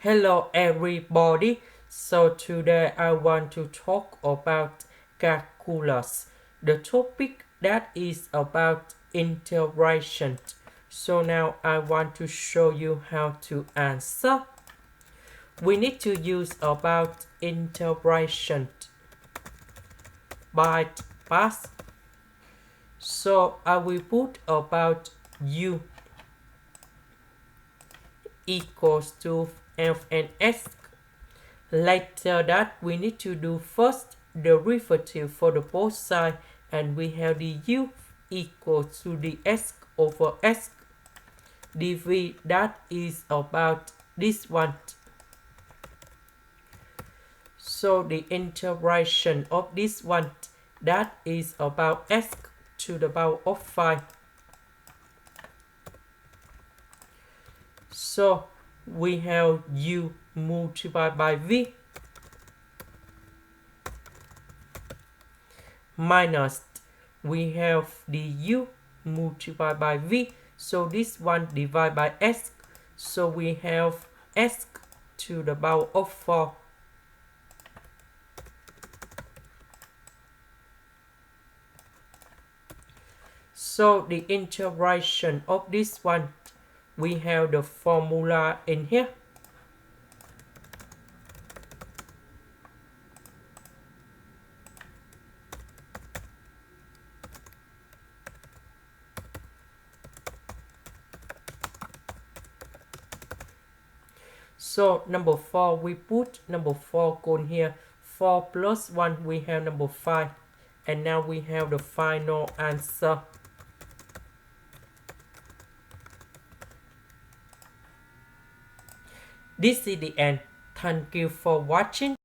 Hello everybody. So today I want to talk about calculus. The topic that is about integration. So now I want to show you how to answer. We need to use about integration by past. So I will put about u equals to f and s. Later that we need to do first derivative for the both side, and we have the u equals to the s over s dv. That is about this one. So the integration of this one, that is about s to the power of 5. So we have u multiplied by v minus we have the u multiplied by v. So this one divided by s. So we have s to the power of 4. So the integration of this one, we have the formula in here. So number 4, we put number 4 cone here. 4 plus 1, we have number 5. And now we have the final answer. This is the end. Thank you for watching.